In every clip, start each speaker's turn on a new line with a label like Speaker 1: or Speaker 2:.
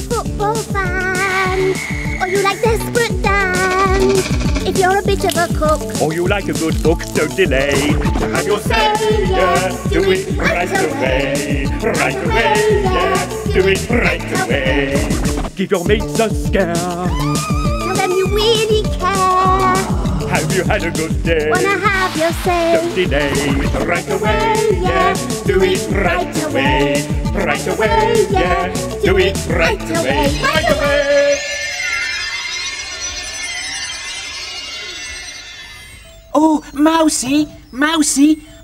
Speaker 1: a football fan, or you like Desperate Dan. If you're a bit of a cook,
Speaker 2: or you like a good book, don't delay. Have your say, yeah, do it right away. Right away, yeah, do it right away. Give your mates a scare.
Speaker 1: Tell them you really care.
Speaker 2: Have you had a good day?
Speaker 1: Wanna have your say?
Speaker 2: Don't delay. Right away, yeah, do it right away. Right away, yeah, do it right away. Right away.
Speaker 3: Oh, Mousy,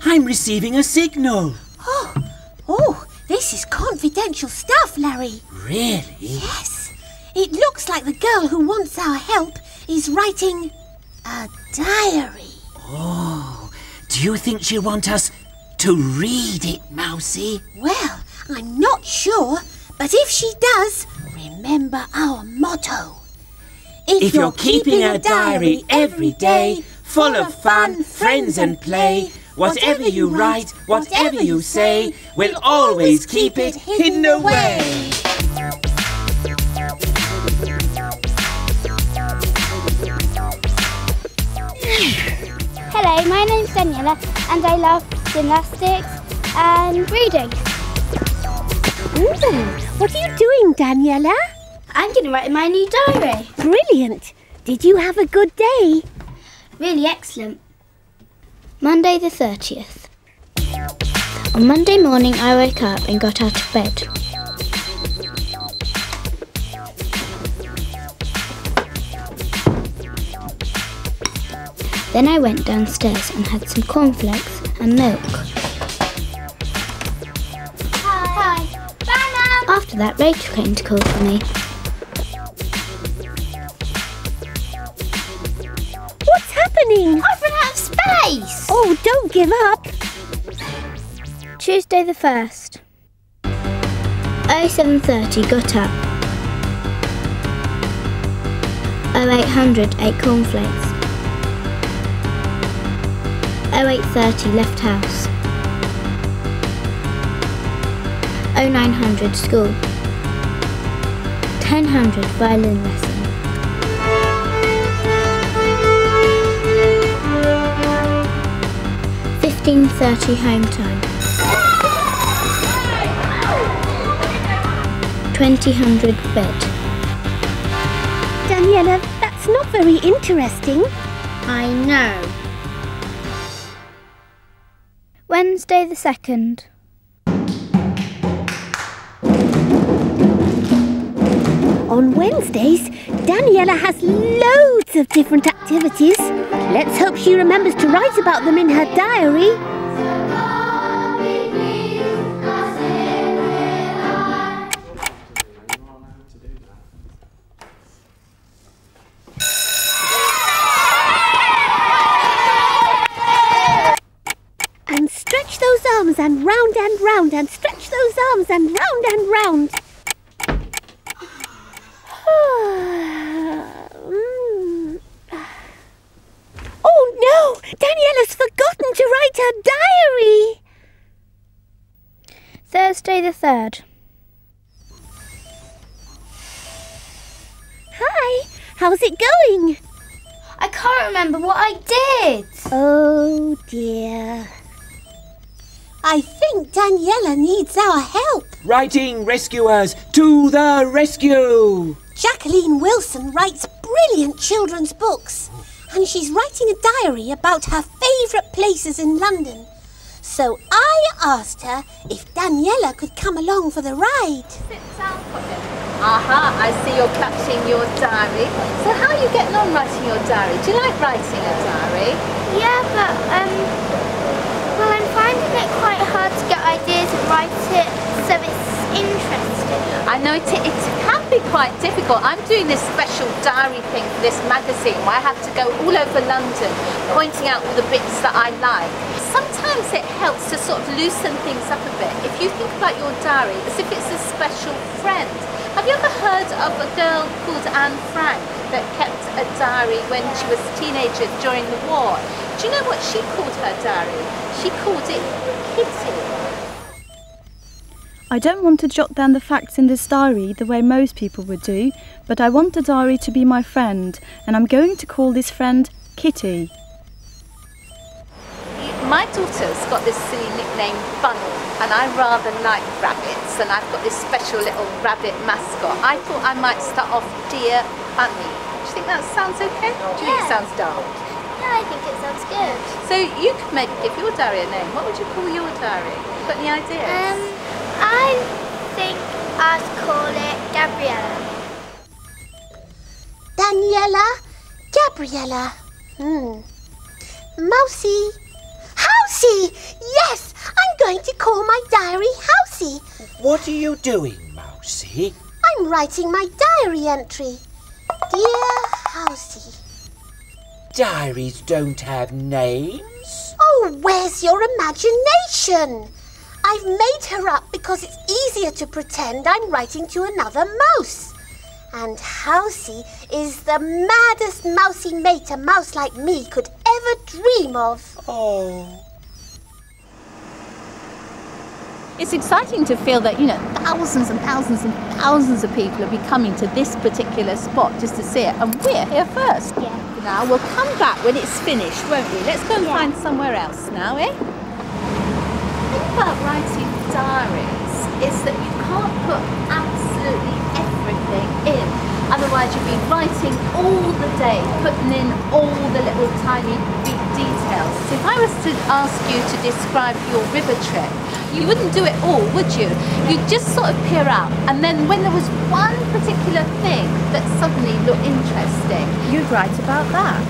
Speaker 3: I'm receiving a signal.
Speaker 1: Oh, this is confidential stuff, Larry.
Speaker 3: Really?
Speaker 1: Yes. It looks like the girl who wants our help is writing a diary.
Speaker 3: Oh, do you think she'll want us to read it, Mousy?
Speaker 1: Well, I'm not sure, but if she does, remember our motto.
Speaker 3: If you're keeping a diary every day, full of fun, friends and play, whatever you write, whatever you say, we'll always keep it hidden away.
Speaker 4: Hello, my name's Daniela and I love gymnastics and reading.
Speaker 1: What are you doing, Daniela?
Speaker 4: I'm going to write in my new diary.
Speaker 1: Brilliant. Did you have a good day?
Speaker 4: Really excellent. Monday the 30th. On Monday morning I woke up and got out of bed. Then I went downstairs and had some cornflakes and milk.
Speaker 1: Hi.
Speaker 4: Bye, Mum. After that, Rachel came to call for me.
Speaker 1: What's happening?
Speaker 4: I've run out of space.
Speaker 1: Oh, don't give up.
Speaker 4: Tuesday the 1st. 07:30 got up. 0800 ate cornflakes. 08:30 left house. 0900 school. 1000 violin lesson. 15:30 home time. 2000 bed.
Speaker 1: Daniela, that's not very interesting.
Speaker 4: I know. Wednesday the 2nd.
Speaker 1: On Wednesdays, Daniela has loads of different activities. Let's hope she remembers to write about them in her diary. And stretch those arms and round, and stretch those arms and round. Oh no! Daniela's forgotten to write her diary!
Speaker 4: Thursday the 3rd.
Speaker 1: Hi, how's it going?
Speaker 4: I can't remember what I did.
Speaker 1: Oh dear. I think Daniela needs our help.
Speaker 3: Writing rescuers to the rescue!
Speaker 1: Jacqueline Wilson writes brilliant children's books, and she's writing a diary about her favourite places in London. So I asked her if Daniela could come along for the ride.
Speaker 5: Sit down for him. Aha, I see you're capturing your diary. So how are you getting on writing your diary? Do you like writing a diary?
Speaker 4: Yeah, but, well, I'm finding it quite hard to get ideas and write it so it's interesting.
Speaker 5: I know it can be quite difficult. I'm doing this special diary thing for this magazine where I have to go all over London pointing out all the bits that I like. Sometimes it helps to sort of loosen things up a bit. If you think about your diary as if it's a special friend. Have you ever heard of a girl called Anne Frank that kept a diary when she was a teenager during the war? Do you know what she called her diary? She called it Kitty.
Speaker 6: I don't want to jot down the facts in this diary the way most people would do, but I want the diary to be my friend, and I'm going to call this friend Kitty.
Speaker 5: My daughter's got this silly nickname Bunny, and I rather like rabbits, and I've got this special little rabbit mascot. I thought I might start off Dear Bunny. Do you think that sounds okay? Do you think it sounds dull?
Speaker 4: Yeah, I think it sounds good.
Speaker 5: So you could maybe give your diary a name. What would you call your diary? Got any ideas?
Speaker 4: I think I'd call it Gabriella.
Speaker 1: Daniela, Gabriella. Mousy. Housey! Yes! I'm going to call my diary Housey.
Speaker 3: What are you doing, Mousy?
Speaker 1: I'm writing my diary entry. Dear Housey.
Speaker 3: Diaries don't have names.
Speaker 1: Oh, where's your imagination? I've made her up because it's easier to pretend I'm writing to another mouse. And Housey is the maddest mousy mate a mouse like me could ever dream of.
Speaker 3: Oh.
Speaker 5: It's exciting to feel that, thousands and thousands and thousands of people will be coming to this particular spot just to see it, and we're here first.
Speaker 4: Yeah.
Speaker 5: Now, we'll come back when it's finished, won't we? Let's go and find somewhere else now, eh? The thing about writing diaries is that you can't put absolutely everything in. Otherwise, you'd be writing all the day, putting in all the little tiny big details. So if I was to ask you to describe your river trip, you wouldn't do it all, would you? You'd just sort of peer out, and then when there was one particular thing that suddenly looked interesting, you'd write about that.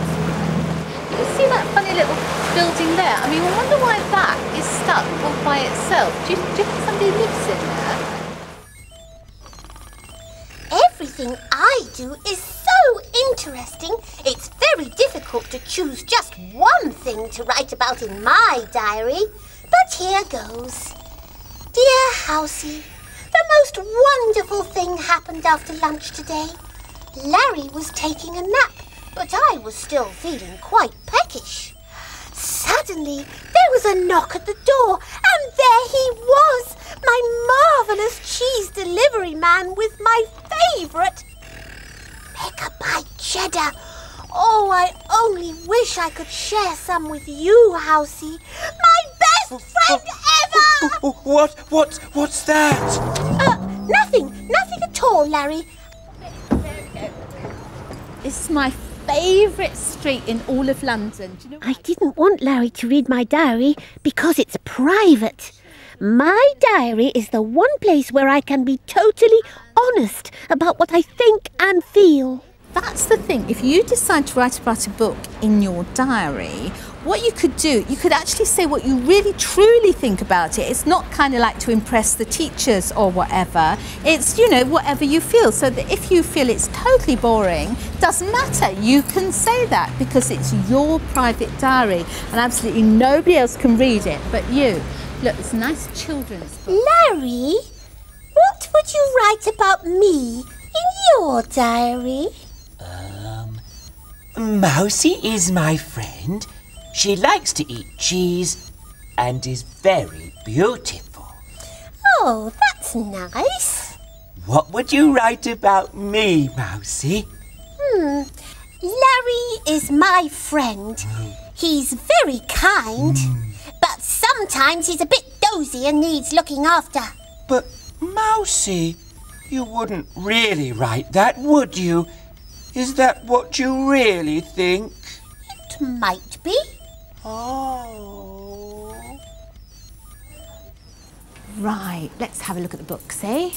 Speaker 5: You see that funny little building there? I mean, I wonder why that is stuck all by itself. Do you think somebody lives in there?
Speaker 1: Everything I do is so interesting, it's very difficult to choose just one thing to write about in my diary. But here goes. Dear Housey, the most wonderful thing happened after lunch today. Larry was taking a nap, but I was still feeling quite peckish. Suddenly, there was a knock at the door, and there he was, my marvellous cheese delivery man with my favourite megabyte cheddar. Oh, I only wish I could share some with you, Housey. My best friend ever!
Speaker 3: What's that?
Speaker 1: Nothing at all, Larry.
Speaker 5: It's my favourite street in all of London. Do you know
Speaker 1: I didn't want Larry to read my diary because it's private. My diary is the one place where I can be totally honest about what I think and feel.
Speaker 5: That's the thing. If you decide to write about a book in your diary, what you could do, you could actually say what you really truly think about it. It's not kind of like to impress the teachers or whatever. It's, whatever you feel. So that if you feel it's totally boring, doesn't matter. You can say that because it's your private diary and absolutely nobody else can read it but you. Look, it's a nice children's book.
Speaker 1: Larry, what would you write about me in your diary?
Speaker 3: Mousy is my friend. She likes to eat cheese and is very beautiful.
Speaker 1: Oh, that's nice.
Speaker 3: What would you write about me, Mousy?
Speaker 1: Larry is my friend. He's very kind, but sometimes he's a bit dozy and needs looking after.
Speaker 3: But, Mousy, you wouldn't really write that, would you? Is that what you really think?
Speaker 1: It might be.
Speaker 3: Oh.
Speaker 5: Right, let's have a look at the books, eh?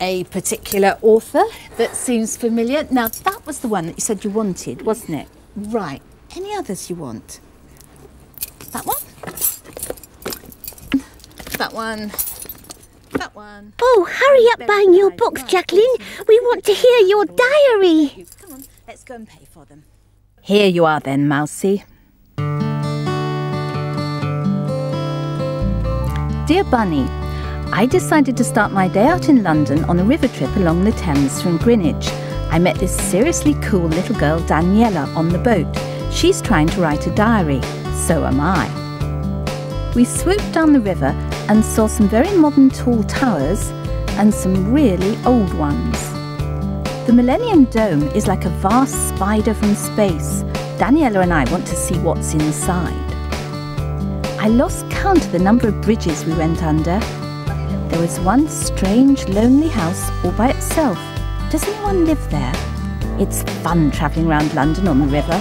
Speaker 5: A particular author that seems familiar. Now, that was the one that you said you wanted, wasn't it? Right. Any others you want? That one? That one? That one?
Speaker 1: Oh, hurry up buying your books, Jacqueline. We want to hear your diary.
Speaker 5: Come on, let's go and pay for them. Here you are then, Mousy. Dear Bunny, I decided to start my day out in London on a river trip along the Thames from Greenwich. I met this seriously cool little girl, Daniela, on the boat. She's trying to write a diary. So am I. We swooped down the river
Speaker 7: and saw some very modern tall towers and some really old ones. The Millennium Dome is like a vast spider from space. Daniela and I want to see what's inside. I lost count of the number of bridges we went under. There was one strange, lonely house all by itself. Does anyone live there? It's fun travelling around London on the river.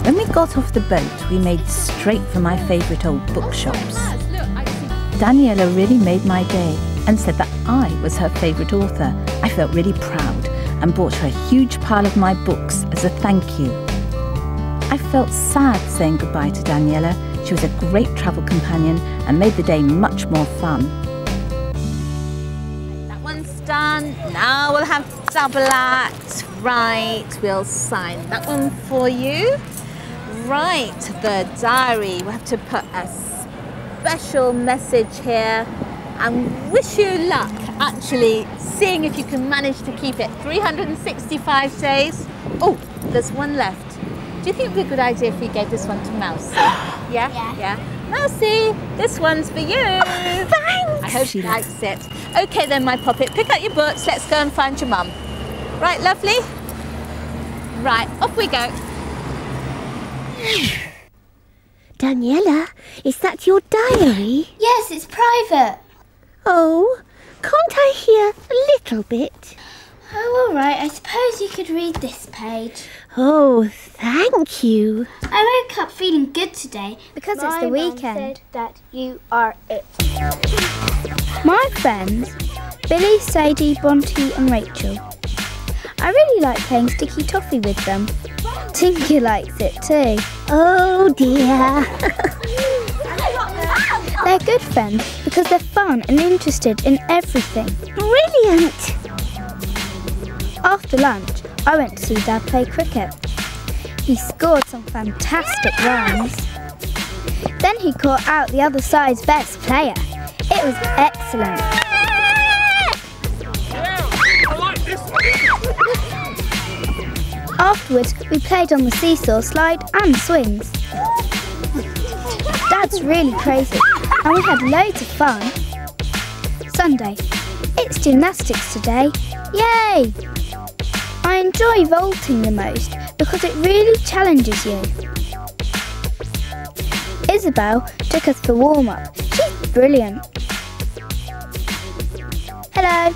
Speaker 7: When we got off the boat, we made straight for my favourite old bookshops. Daniela really made my day and said that I was her favourite author. I felt really proud and bought her a huge pile of my books as a thank you. I felt sad saying goodbye to Daniela. She was a great travel companion and made the day much more fun.
Speaker 5: That one's done. Now we'll have double act. Right, we'll sign that one for you. Right, the diary. We'll have to put a special message here and wish you luck actually seeing if you can manage to keep it 365 days. Oh, there's one left. Do you think it would be a good idea if we gave this one to Mousy? Yeah? Yeah. Mousy, this one's for you. Oh, thanks. I hope she likes it. Okay then, my poppet, pick up your books. Let's go and find your mum. Right, lovely? Right, off we go.
Speaker 1: Daniela, is that your diary?
Speaker 4: Yes, it's private.
Speaker 1: Oh, can't I hear a little bit?
Speaker 4: Oh, all right. I suppose you could read this page.
Speaker 1: Oh, thank you.
Speaker 4: I woke up feeling good today because it's the weekend.
Speaker 8: My mum said that you are it.
Speaker 4: My friends, Billy, Sadie, Bonty and Rachel. I really like playing sticky toffee with them. Tinker likes it too.
Speaker 1: Oh dear.
Speaker 4: They're good friends because they're fun and interested in everything.
Speaker 1: Brilliant.
Speaker 4: After lunch, I went to see Dad play cricket. He scored some fantastic runs. Then he caught out the other side's best player. It was excellent. Afterwards, we played on the seesaw slide and swings. Dad's really crazy and we had loads of fun. Sunday, it's gymnastics today. Yay! I enjoy vaulting the most because it really challenges you. Isabel took us for warm-up. She's brilliant. Hello.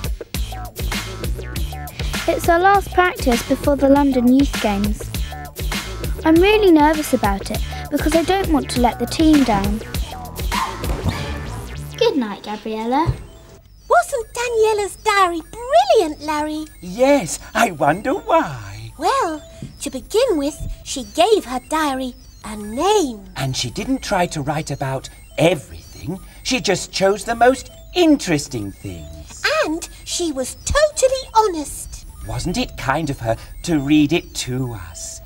Speaker 4: It's our last practice before the London Youth Games. I'm really nervous about it because I don't want to let the team down. Good night, Gabriella.
Speaker 1: Wasn't Daniela's diary brilliant, Larry?
Speaker 3: Yes, I wonder why.
Speaker 1: Well, to begin with, she gave her diary a name.
Speaker 3: And she didn't try to write about everything. She just chose the most interesting things.
Speaker 1: And she was totally honest.
Speaker 3: Wasn't it kind of her to read it to us?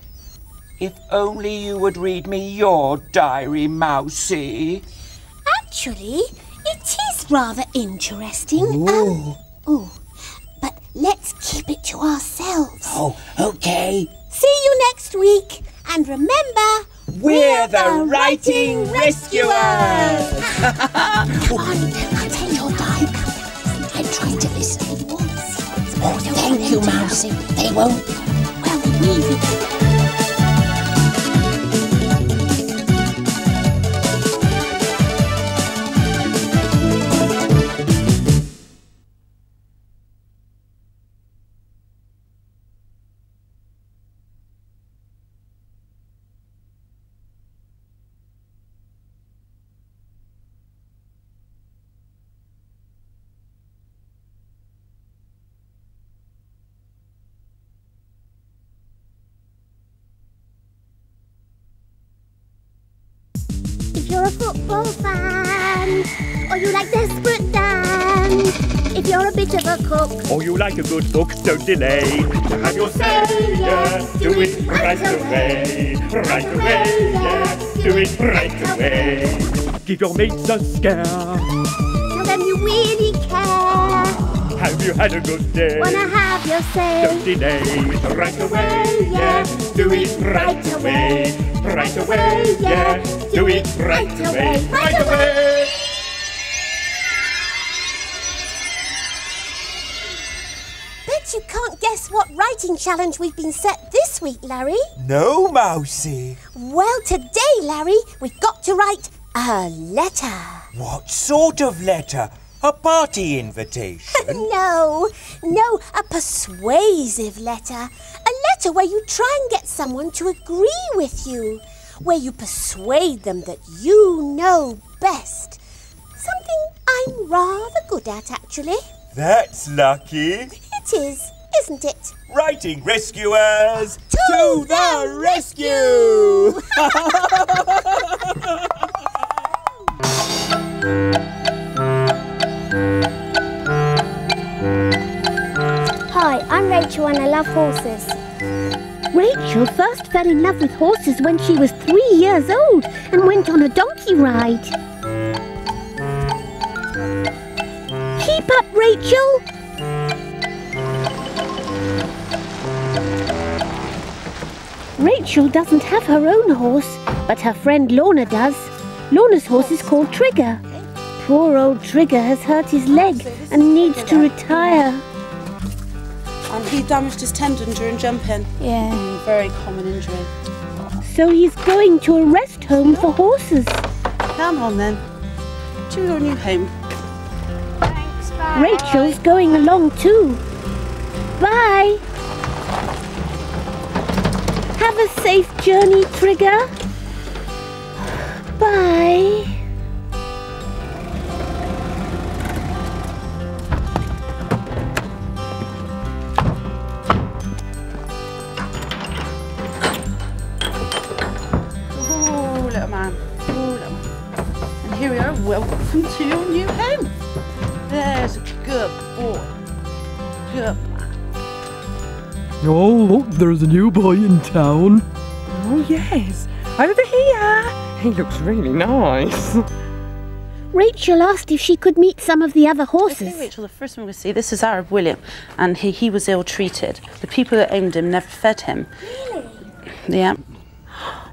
Speaker 3: If only you would read me your diary, Mousy.
Speaker 1: Actually, it is rather interesting.
Speaker 3: Ooh.
Speaker 1: But let's keep it to ourselves.
Speaker 3: Oh, okay.
Speaker 1: See you next week. And remember,
Speaker 3: we're the Writing Rescuers.
Speaker 1: Come on, I'll take your diary. I'm trying to listen.
Speaker 3: Oh, thank you, Mousy. They won't.
Speaker 1: Well, we need it.
Speaker 8: If you're a football fan, or you like Desperate Dan, if you're a bit of a cook,
Speaker 2: or you like a good book, don't delay to have your say, yeah. Do it right away, yeah. Do it right away. Give your mates a scare.
Speaker 8: tell them you really care.
Speaker 2: Have you had a good day?
Speaker 8: Wanna have your say?
Speaker 2: Don't delay. Right away, yeah. Do it right away. Right away, yeah. Do it right away. Right away.
Speaker 1: Bet you can't guess what writing challenge we've been set this week, Larry.
Speaker 9: No, Mousy.
Speaker 1: Well, today, Larry, we've got to write a letter.
Speaker 9: What sort of letter? A party invitation?
Speaker 1: No, a persuasive letter. A letter where you try and get someone to agree with you. Where you persuade them that you know best. Something I'm rather good at, actually.
Speaker 9: That's lucky.
Speaker 1: It is, isn't it?
Speaker 9: Writing rescuers to the rescue!
Speaker 8: Hi, I'm Rachel and I love horses.
Speaker 1: Rachel first fell in love with horses when she was 3 years old and went on a donkey ride. Keep up, Rachel! Rachel doesn't have her own horse, but her friend Lorna does. Lorna's horse is called Trigger. Poor old Trigger has hurt his leg and needs to retire.
Speaker 10: And he damaged his tendon during jumping.
Speaker 4: Yeah.
Speaker 10: Very common injury.
Speaker 1: So he's going to a rest home for horses.
Speaker 10: Come on then. To your new home.
Speaker 8: Thanks, bye.
Speaker 1: Rachel's going along too. Bye. Have a safe journey, Trigger. Bye.
Speaker 10: Oh, little man. And here we are. Welcome to your new home. There's a good boy. Good man.
Speaker 11: Oh, look, there's a new boy in town. Oh, yes. Over here. He looks really nice.
Speaker 1: Rachel asked if she could meet some of the other horses.
Speaker 10: Okay, Rachel, the first one we see, this is Arab William, and he was ill-treated. The people that owned him never fed him.
Speaker 8: Really?
Speaker 10: Yeah.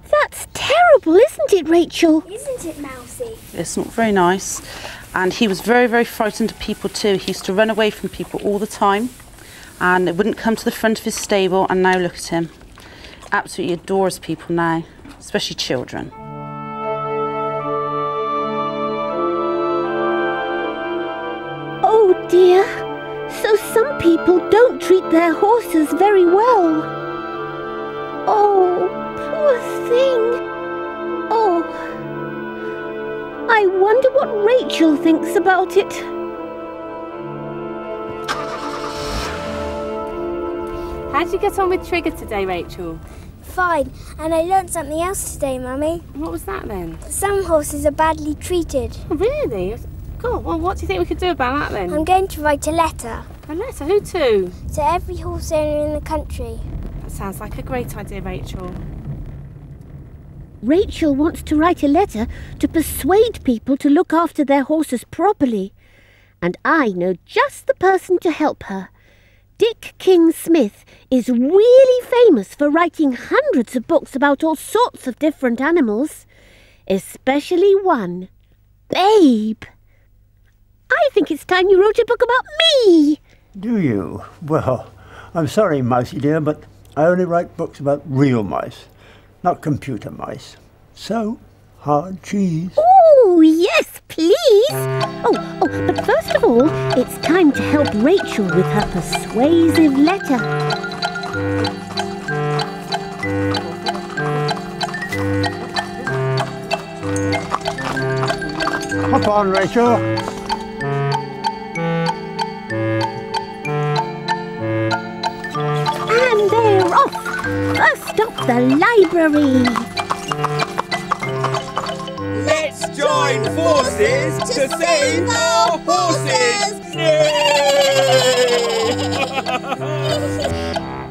Speaker 1: That's terrible, isn't it, Rachel?
Speaker 8: Isn't it, Mousy?
Speaker 10: It's not very nice. And he was very, very frightened of people too. He used to run away from people all the time. And it wouldn't come to the front of his stable, and now look at him. Absolutely adores people now, especially children.
Speaker 1: Oh dear, so some people don't treat their horses very well. Oh, poor thing. Oh, I wonder what Rachel thinks about it.
Speaker 12: How did you get on with Trigger today, Rachel?
Speaker 8: Fine, and I learnt something else today, Mummy.
Speaker 12: What was that then?
Speaker 8: Some horses are badly treated.
Speaker 12: Oh, really? Cool. Well, what do you think we could do about that then?
Speaker 8: I'm going to write a letter.
Speaker 12: A letter? Who to?
Speaker 8: To every horse owner in the country.
Speaker 12: That sounds like a great idea, Rachel.
Speaker 1: Rachel wants to write a letter to persuade people to look after their horses properly. And I know just the person to help her. Dick King-Smith is really famous for writing hundreds of books about all sorts of different animals, especially one, Babe. I think it's time you wrote a book about me.
Speaker 13: Do you? Well, I'm sorry, Mousy dear, but I only write books about real mice, not computer mice. So, hard cheese.
Speaker 1: Oh, yes, please. Oh, but first of all, it's time to help Rachel with her persuasive letter.
Speaker 13: Hop on, Rachel.
Speaker 1: And they're off. First up, the library.
Speaker 9: Let's join forces to save our horses!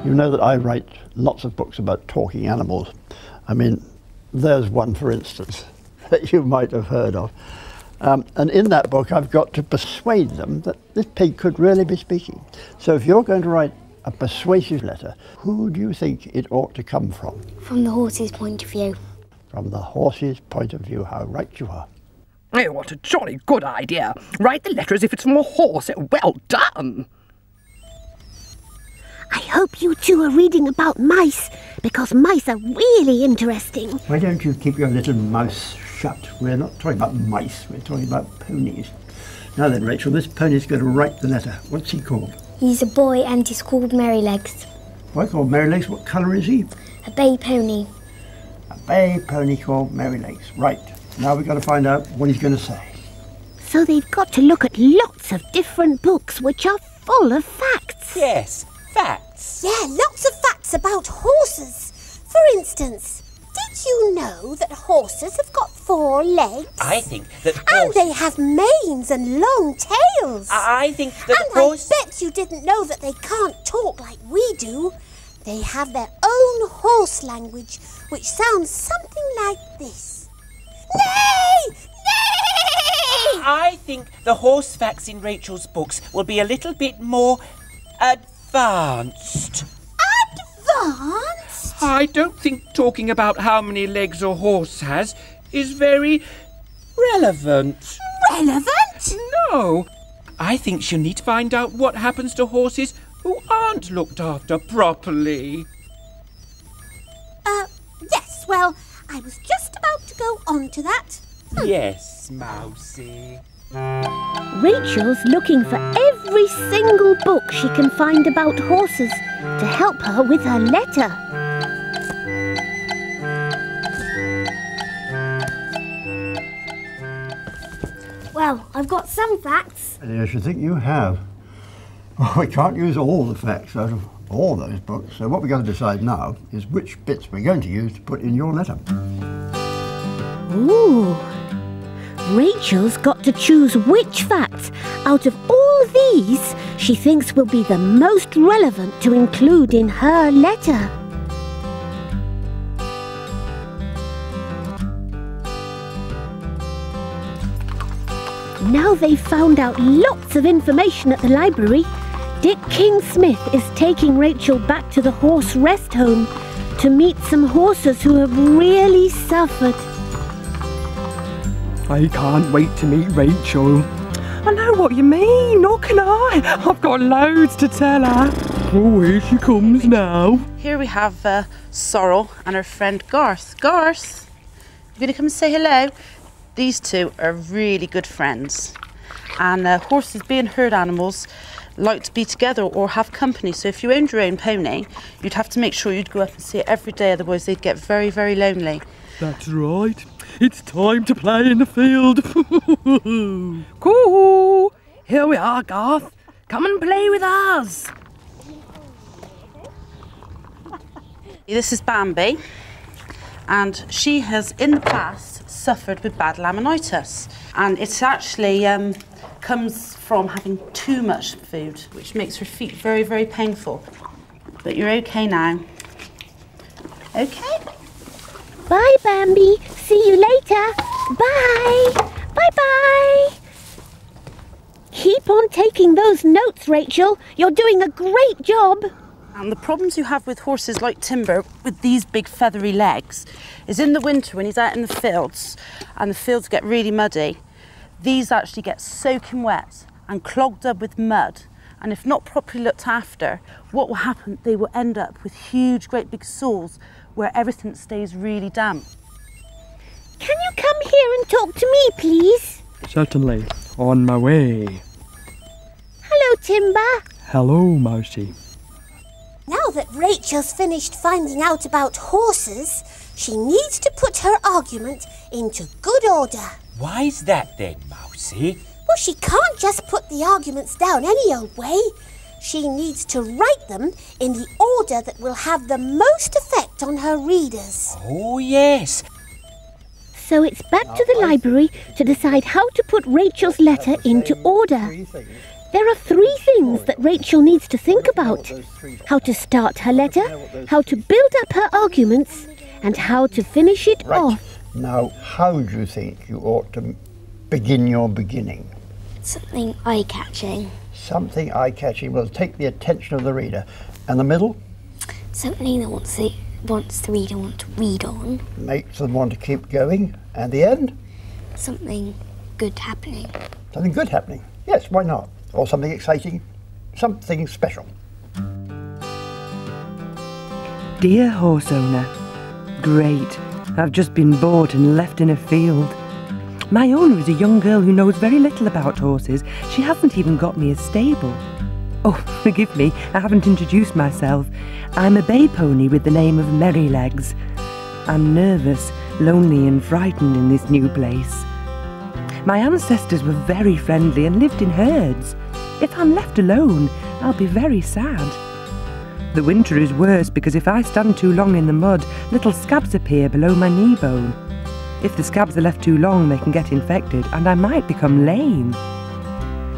Speaker 13: You know that I write lots of books about talking animals. I mean, there's one, for instance, that you might have heard of. And in that book, I've got to persuade them that this pig could really be speaking. So if you're going to write a persuasive letter, who do you think it ought to come from?
Speaker 8: From the horse's point of view.
Speaker 13: From the horse's point of view. How right you are.
Speaker 11: Oh, what a jolly good idea. Write the letter as if it's from a horse. Well done.
Speaker 1: I hope you two are reading about mice, because mice are really interesting.
Speaker 13: Why don't you keep your little mouse shut? We're not talking about mice, we're talking about ponies. Now then, Rachel, this pony's going to write the letter. What's he called?
Speaker 8: He's a boy and he's called Merrylegs.
Speaker 13: Why called Merrylegs? What colour is he?
Speaker 8: A bay pony.
Speaker 13: A bay pony called Merrylegs. Right, now we've got to find out what he's going to say.
Speaker 1: So they've got to look at lots of different books which are full of facts.
Speaker 3: Yes, facts.
Speaker 1: Yeah, lots of facts about horses. For instance, did you know that horses have got 4 legs?
Speaker 3: I think that
Speaker 1: And they have manes and long tails.
Speaker 3: I think that
Speaker 1: And I bet you didn't know that they can't talk like we do. They have their own horse language, which sounds something like this. Neigh! Neigh!
Speaker 3: I think the horse facts in Rachel's books will be a little bit more advanced.
Speaker 1: Advanced?
Speaker 11: I don't think talking about how many legs a horse has is very relevant.
Speaker 1: Relevant?
Speaker 11: No. I think she'll need to find out what happens to horses who aren't looked after properly.
Speaker 1: Yes, well, I was just about to go on to that.
Speaker 3: Yes, Mousy.
Speaker 1: Rachel's looking for every single book she can find about horses to help her with her letter.
Speaker 8: Well, I've got some facts.
Speaker 13: Yes, I think you have. Well, we can't use all the facts out of all those books, so what we've got to decide now is which bits we're going to use to put in your letter.
Speaker 1: Ooh. Rachel's got to choose which facts out of all these she thinks will be the most relevant to include in her letter. Now they've found out lots of information at the library, Dick King-Smith is taking Rachel back to the horse rest home to meet some horses who have really suffered.
Speaker 11: I can't wait to meet Rachel. I know what you mean, nor can I. I've got loads to tell her. Oh, here she comes now.
Speaker 10: Here we have Sorrel and her friend Garth. Garth, you going to come and say hello? These two are really good friends. And horses, being herd animals, like to be together or have company. So if you owned your own pony, you'd have to make sure you'd go up and see it every day, otherwise they'd get very, very lonely.
Speaker 11: That's right. It's time to play in the field. Cool. Here we are, Garth. Come and play with us.
Speaker 10: This is Bambi, and she has in the past suffered with bad laminitis, and it's actually comes from having too much food, which makes her feet very, very painful. But you're okay now. Okay?
Speaker 1: Bye, Bambi. See you later. Bye. Bye-bye. Keep on taking those notes, Rachel. You're doing a great job.
Speaker 10: And the problems you have with horses like Timber, with these big feathery legs, is in the winter when he's out in the fields and the fields get really muddy, these actually get soaking wet and clogged up with mud. And if not properly looked after, what will happen, they will end up with huge, great big sores where everything stays really damp.
Speaker 1: Can you come here and talk to me, please?
Speaker 11: Certainly. On my way.
Speaker 1: Hello, Timber.
Speaker 11: Hello, Mousy.
Speaker 1: Now that Rachel's finished finding out about horses, she needs to put her argument into good order.
Speaker 3: Why's that then, Mousy?
Speaker 1: Well, she can't just put the arguments down any old way. She needs to write them in the order that will have the most effect on her readers.
Speaker 3: Oh, yes.
Speaker 1: So it's back to the library to decide how to put Rachel's letter into order. There are 3 things that Rachel needs to think about: how to start her letter, how to build up her arguments, and how to finish it off.
Speaker 13: Now, how do you think you ought to begin your beginning.
Speaker 8: Something eye-catching.
Speaker 13: Something eye-catching will take the attention of the reader. And the middle?
Speaker 8: Something that wants the reader want to read on.
Speaker 13: Makes them want to keep going. And the end?
Speaker 8: Something good happening.
Speaker 13: Something good happening. Yes, why not? Or something exciting. Something special.
Speaker 11: Dear horse owner, great. I've just been bought and left in a field. My owner is a young girl who knows very little about horses. She hasn't even got me a stable. Oh, forgive me, I haven't introduced myself. I'm a bay pony with the name of Merrylegs. I'm nervous, lonely and frightened in this new place. My ancestors were very friendly and lived in herds. If I'm left alone, I'll be very sad. The winter is worse because if I stand too long in the mud, little scabs appear below my knee bone. If the scabs are left too long, they can get infected and I might become lame.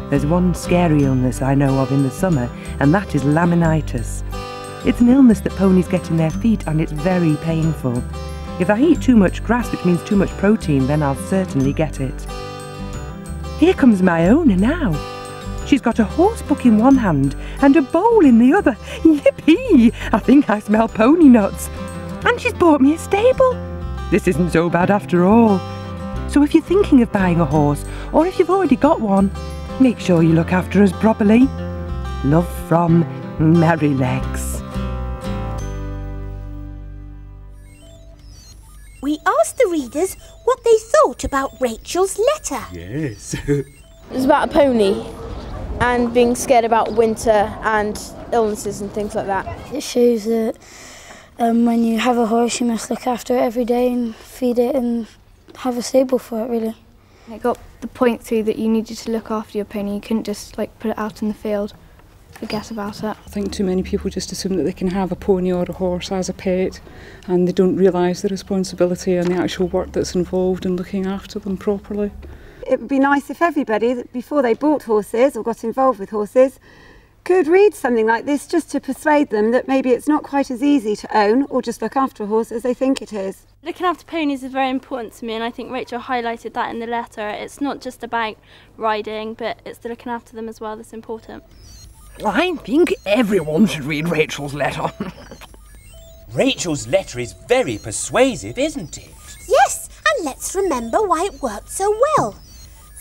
Speaker 11: There's one scary illness I know of in the summer, and that is laminitis. It's an illness that ponies get in their feet and it's very painful. If I eat too much grass, which means too much protein, then I'll certainly get it. Here comes my owner now. She's got a horse book in one hand and a bowl in the other. Yippee! I think I smell pony nuts. And she's bought me a stable. This isn't so bad after all. So if you're thinking of buying a horse, or if you've already got one, make sure you look after us properly. Love from Merrylegs.
Speaker 1: We asked the readers what they thought about Rachel's letter.
Speaker 2: Yes.
Speaker 12: It was about a pony and being scared about winter and illnesses and things like that.
Speaker 4: It shows that when you have a horse, you must look after it every day and feed it and have a stable for it, really.
Speaker 6: It got the point through that you needed to look after your pony. You couldn't just put it out in the field, forget about it.
Speaker 14: I think too many people just assume that they can have a pony or a horse as a pet and they don't realise the responsibility and the actual work that's involved in looking after them properly.
Speaker 15: It would be nice if everybody, before they bought horses or got involved with horses, could read something like this just to persuade them that maybe it's not quite as easy to own or just look after a horse as they think it is.
Speaker 16: Looking after ponies is very important to me, and I think Rachel highlighted that in the letter. It's not just about riding, but it's the looking after them as well that's important.
Speaker 11: I think everyone should read Rachel's letter.
Speaker 3: Rachel's letter is very persuasive, isn't it?
Speaker 1: Yes, and let's remember why it worked so well.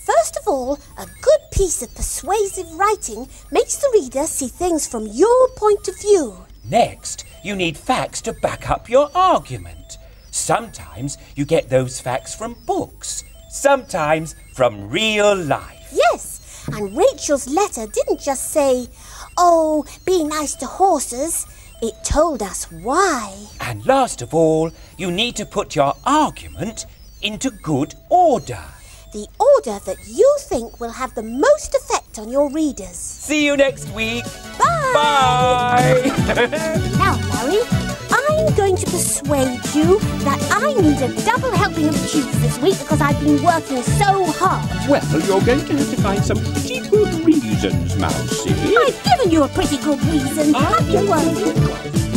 Speaker 1: First of all, a good piece of persuasive writing makes the reader see things from your point of view.
Speaker 3: Next, you need facts to back up your argument. Sometimes you get those facts from books, sometimes from real life.
Speaker 1: Yes, and Rachel's letter didn't just say, oh, be nice to horses. It told us why.
Speaker 3: And last of all, you need to put your argument into good order.
Speaker 1: The order that you think will have the most effect on your readers.
Speaker 3: See you next week.
Speaker 1: Bye.
Speaker 3: Bye.
Speaker 1: Now, Larry, I'm going to persuade you that I need a double helping of cheese this week because I've been working so hard.
Speaker 2: Well, you're going to have to find some pretty good reasons, Mousy.
Speaker 1: I've given you a pretty good reason. Have you worked?